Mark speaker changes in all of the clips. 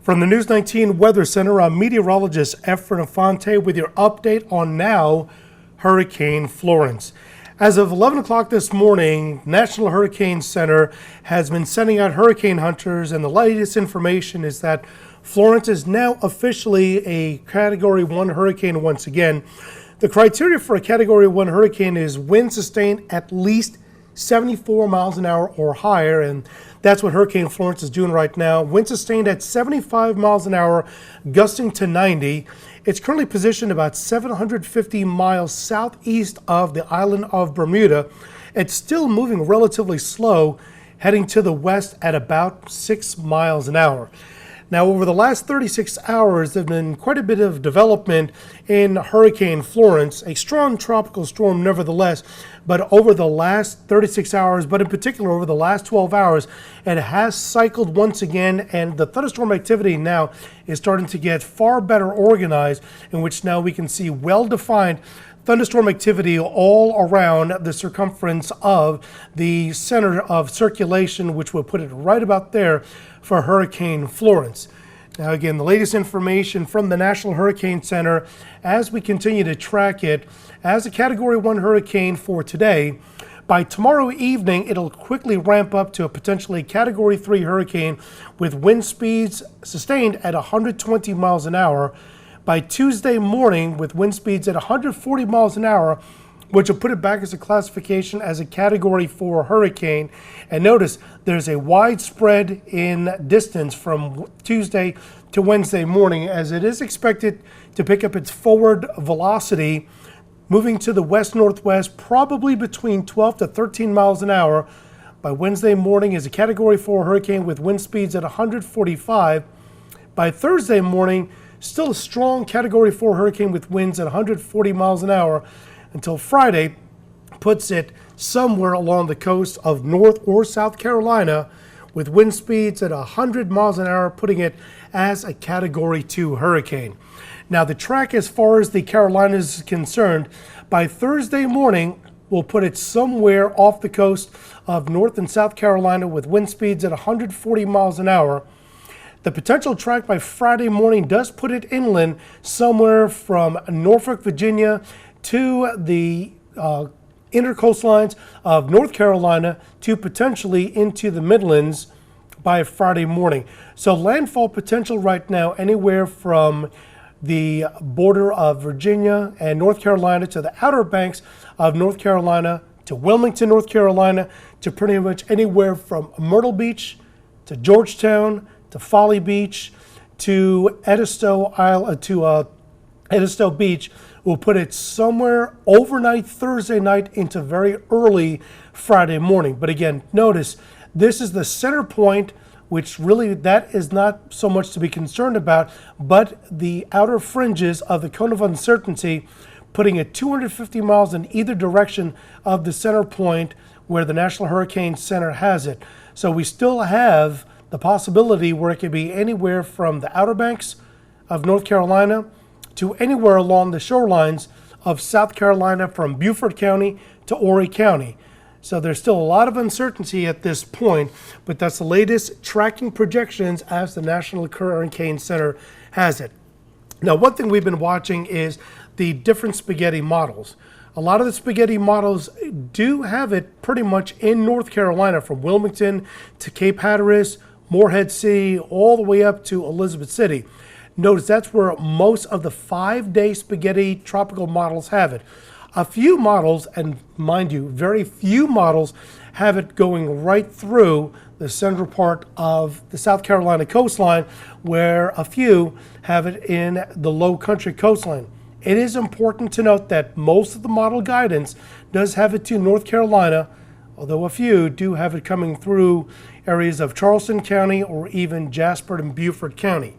Speaker 1: From the News 19 Weather Center, I'm meteorologist Efren Infante with your update on now Hurricane Florence. As of 11 o'clock this morning, National Hurricane Center has been sending out hurricane hunters, and the latest information is that Florence is now officially a Category 1 hurricane once again. The criteria for a Category 1 hurricane is wind sustained at least 74 miles an hour or higher, and that's what Hurricane Florence is doing right now. Wind sustained at 75 miles an hour, gusting to 90. It's currently positioned about 750 miles southeast of the island of Bermuda. It's still moving relatively slow, heading to the west at about 6 miles an hour. Now, over the last 36 hours, there's been quite a bit of development in Hurricane Florence, a strong tropical storm nevertheless, but over the last 36 hours, but in particular over the last 12 hours, it has cycled once again, and the thunderstorm activity now is starting to get far better organized, in which now we can see well-defined thunderstorm activity all around the circumference of the center of circulation, which will put it right about there for Hurricane Florence. Now again, the latest information from the National Hurricane Center as we continue to track it as a Category 1 hurricane for today. By tomorrow evening, it'll quickly ramp up to a potentially Category 3 hurricane with wind speeds sustained at 120 miles an hour. By Tuesday morning, with wind speeds at 140 miles an hour, which will put it back as a classification as a Category 4 hurricane. And notice there's a wide spread in distance from Tuesday to Wednesday morning, as it is expected to pick up its forward velocity, moving to the west-northwest, probably between 12 to 13 miles an hour. By Wednesday morning is a Category 4 hurricane with wind speeds at 145. By Thursday morning, still a strong Category 4 hurricane with winds at 140 miles an hour, until Friday puts it somewhere along the coast of North or South Carolina with wind speeds at 100 miles an hour, putting it as a Category 2 hurricane. Now the track as far as the Carolinas is concerned, by Thursday morning will put it somewhere off the coast of North and South Carolina with wind speeds at 140 miles an hour. The potential track by Friday morning does put it inland somewhere from Norfolk, Virginia to the inner coastlines of North Carolina to potentially into the Midlands by Friday morning. So landfall potential right now anywhere from the border of Virginia and North Carolina to the outer banks of North Carolina to Wilmington, North Carolina, to pretty much anywhere from Myrtle Beach to Georgetown to Folly Beach to Edisto Beach. Will put it somewhere overnight Thursday night into very early Friday morning. But again, notice this is the center point, which really that is not so much to be concerned about, but the outer fringes of the cone of uncertainty, putting it 250 miles in either direction of the center point where the National Hurricane Center has it. So we still have the possibility where it could be anywhere from the Outer Banks of North Carolina to anywhere along the shorelines of South Carolina from Beaufort County to Horry County. So there's still a lot of uncertainty at this point, but that's the latest tracking projections as the National Hurricane Center has it. Now, one thing we've been watching is the different spaghetti models. A lot of the spaghetti models do have it pretty much in North Carolina, from Wilmington to Cape Hatteras, Morehead City, all the way up to Elizabeth City. Notice that's where most of the 5-day spaghetti tropical models have it. A few models, and mind you, very few models have it going right through the central part of the South Carolina coastline, where a few have it in the low country coastline. It is important to note that most of the model guidance does have it to North Carolina, although a few do have it coming through areas of Charleston County or even Jasper and Beaufort County.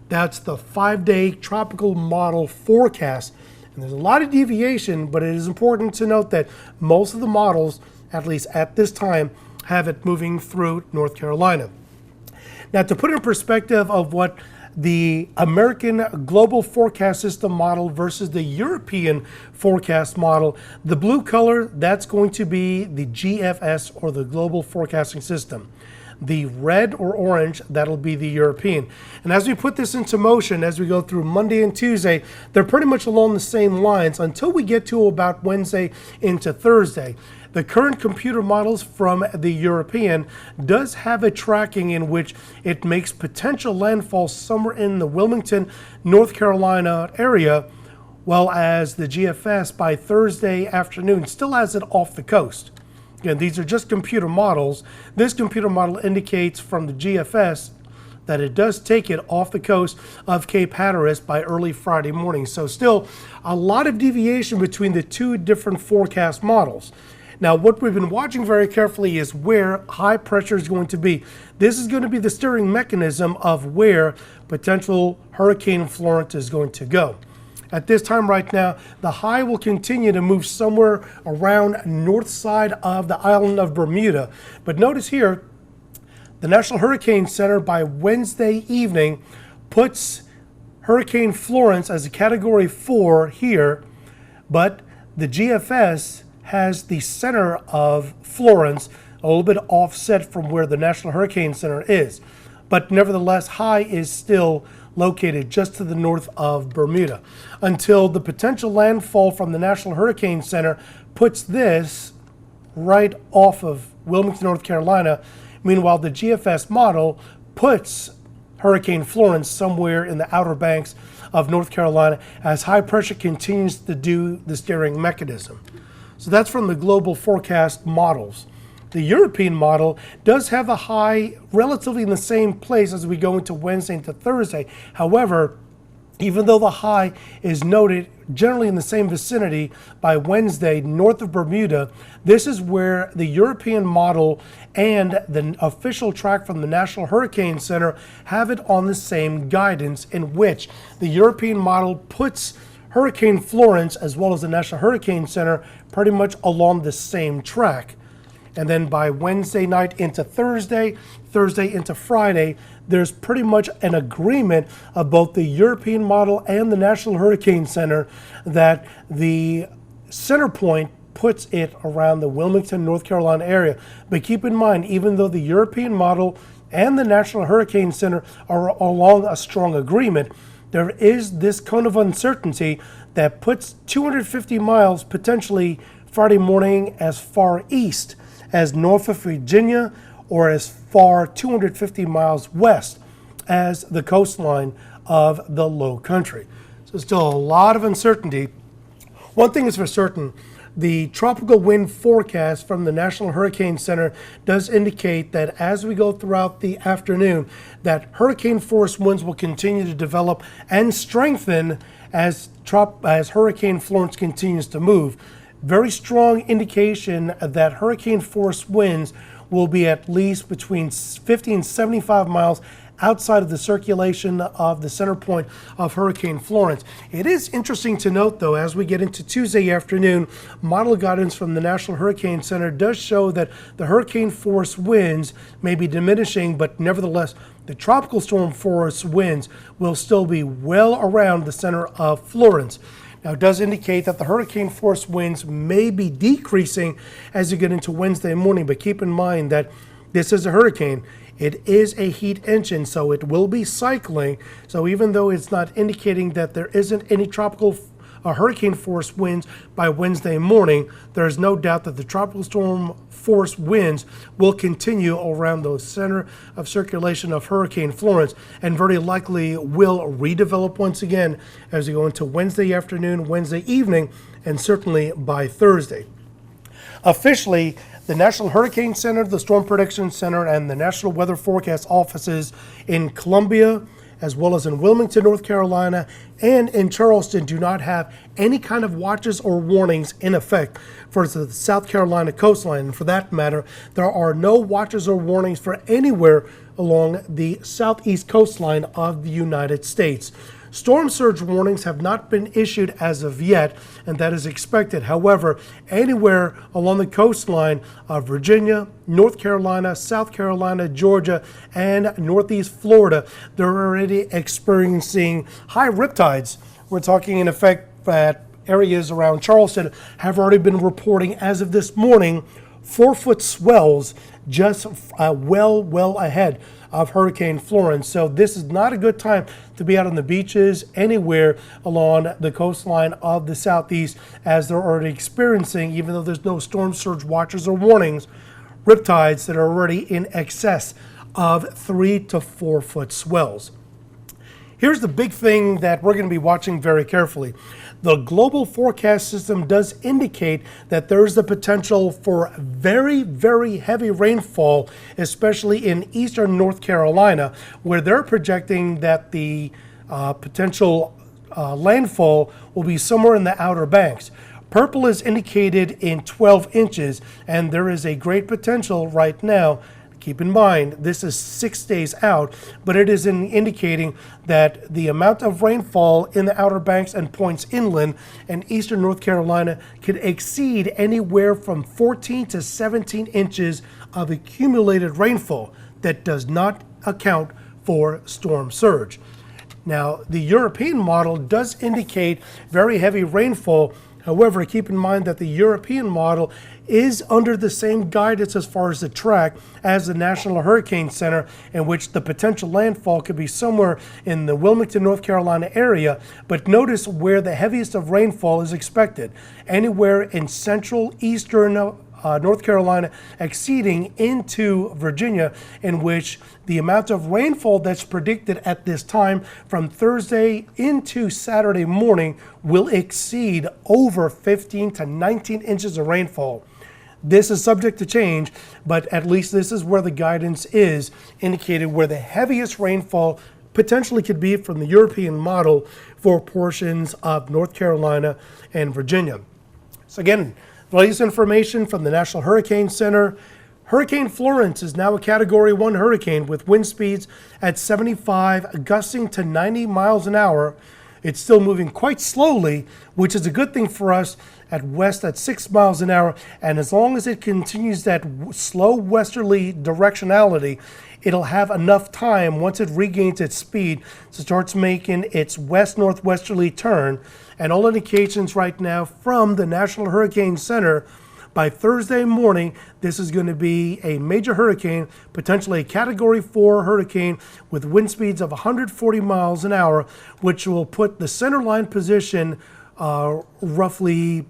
Speaker 1: That's the 5-day tropical model forecast. And there's a lot of deviation, but it is important to note that most of the models, at least at this time, have it moving through North Carolina. Now, to put in perspective of what the American Global Forecast System model versus the European forecast model, the blue color, that's going to be the GFS, or the Global Forecasting System. The red or orange, that'll be the European. And as we put this into motion, as we go through Monday and Tuesday, they're pretty much along the same lines until we get to about Wednesday into Thursday. The current computer models from the European does have a tracking in which it makes potential landfall somewhere in the Wilmington, North Carolina area, while as the GFS by Thursday afternoon still has it off the coast. Again, these are just computer models. This computer model indicates from the GFS that it does take it off the coast of Cape Hatteras by early Friday morning. So still a lot of deviation between the two different forecast models. Now, what we've been watching very carefully is where high pressure is going to be. This is going to be the steering mechanism of where potential Hurricane Florence is going to go. At this time right now, the high will continue to move somewhere around north side of the island of Bermuda. But notice here, the National Hurricane Center by Wednesday evening puts Hurricane Florence as a Category 4 here, but the GFS has the center of Florence a little bit offset from where the National Hurricane Center is. But nevertheless, high is still located just to the north of Bermuda until the potential landfall from the National Hurricane Center puts this right off of Wilmington, North Carolina. Meanwhile, the GFS model puts Hurricane Florence somewhere in the Outer Banks of North Carolina as high pressure continues to do the steering mechanism. So that's from the global forecast models. The European model does have a high relatively in the same place as we go into Wednesday into Thursday. However, even though the high is noted generally in the same vicinity by Wednesday north of Bermuda, this is where the European model and the official track from the National Hurricane Center have it on the same guidance, in which the European model puts Hurricane Florence as well as the National Hurricane Center pretty much along the same track. And then by Wednesday night into Thursday, Thursday into Friday, there's pretty much an agreement of both the European model and the National Hurricane Center that the center point puts it around the Wilmington, North Carolina area. But keep in mind, even though the European model and the National Hurricane Center are along a strong agreement, there is this cone of uncertainty that puts 250 miles potentially Friday morning as far east as Norfolk, Virginia, or as far 250 miles west as the coastline of the Low Country. So still a lot of uncertainty. One thing is for certain, the tropical wind forecast from the National Hurricane Center does indicate that as we go throughout the afternoon, that hurricane force winds will continue to develop and strengthen as Hurricane Florence continues to move. Very strong indication that hurricane force winds will be at least between 50 and 75 miles outside of the circulation of the center point of Hurricane Florence. It is interesting to note, though, as we get into Tuesday afternoon, model guidance from the National Hurricane Center does show that the hurricane force winds may be diminishing, but nevertheless, the tropical storm force winds will still be well around the center of Florence. Now, it does indicate that the hurricane force winds may be decreasing as you get into Wednesday morning, but keep in mind that this is a hurricane. It is a heat engine, so it will be cycling. So even though it's not indicating that there isn't any tropical hurricane force winds by Wednesday morning, there is no doubt that the tropical storm force winds will continue around the center of circulation of Hurricane Florence and very likely will redevelop once again as we go into Wednesday afternoon, Wednesday evening, and certainly by Thursday. Officially, the National Hurricane Center, the Storm Prediction Center, and the National Weather Forecast offices in Columbia, as well as in Wilmington, North Carolina, and in Charleston do not have any kind of watches or warnings in effect for the South Carolina coastline. And for that matter, there are no watches or warnings for anywhere along the southeast coastline of the United States. Storm surge warnings have not been issued as of yet, and that is expected. However, anywhere along the coastline of Virginia, North Carolina, South Carolina, Georgia, and Northeast Florida, they're already experiencing high riptides. We're talking in effect that areas around Charleston have already been reporting as of this morning 4-foot swells just well ahead of Hurricane Florence. So this is not a good time to be out on the beaches anywhere along the coastline of the southeast, as they're already experiencing, even though there's no storm surge watches or warnings, riptides that are already in excess of 3 to 4 foot swells. Here's the big thing that we're going to be watching very carefully. The global forecast system does indicate that there is the potential for very heavy rainfall, especially in eastern North Carolina, where they're projecting that the potential landfall will be somewhere in the Outer Banks. Purple is indicated in 12 inches, and there is a great potential right now. Keep in mind, this is 6 days out, but it is indicating that the amount of rainfall in the Outer Banks and points inland and eastern North Carolina could exceed anywhere from 14 to 17 inches of accumulated rainfall. That does not account for storm surge. Now, the European model does indicate very heavy rainfall. However, keep in mind that the European model is under the same guidance as far as the track as the National Hurricane Center, in which the potential landfall could be somewhere in the Wilmington, North Carolina area. But notice where the heaviest of rainfall is expected, anywhere in central eastern North Carolina, exceeding into Virginia, in which the amount of rainfall that's predicted at this time from Thursday into Saturday morning will exceed over 15 to 19 inches of rainfall. This is subject to change, but at least this is where the guidance is indicated, where the heaviest rainfall potentially could be from the European model for portions of North Carolina and Virginia. So again, the latest information from the National Hurricane Center: Hurricane Florence is now a Category 1 hurricane with wind speeds at 75, gusting to 90 miles an hour. It's still moving quite slowly, which is a good thing for us at west at 6 miles an hour. And as long as it continues that slow westerly directionality, it'll have enough time once it regains its speed to start making its west-northwesterly turn. And all indications right now from the National Hurricane Center, by Thursday morning, this is going to be a major hurricane, potentially a Category 4 hurricane with wind speeds of 140 miles an hour, which will put the centerline position roughly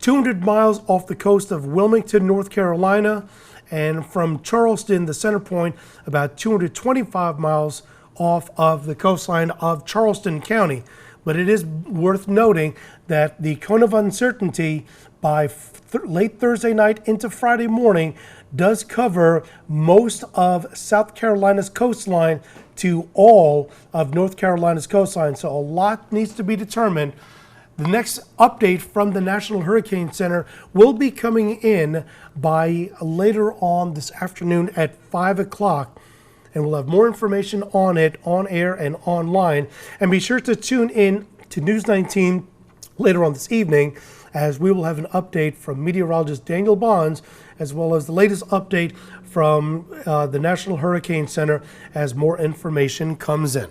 Speaker 1: 200 miles off the coast of Wilmington, North Carolina, and from Charleston, the center point, about 225 miles off of the coastline of Charleston County. But it is worth noting that the cone of uncertainty by late Thursday night into Friday morning does cover most of South Carolina's coastline to all of North Carolina's coastline. So a lot needs to be determined. The next update from the National Hurricane Center will be coming in by later on this afternoon at 5 o'clock. And we'll have more information on it on air and online. And be sure to tune in to News 19 later on this evening, as we will have an update from meteorologist Daniel Bonds, as well as the latest update from the National Hurricane Center as more information comes in.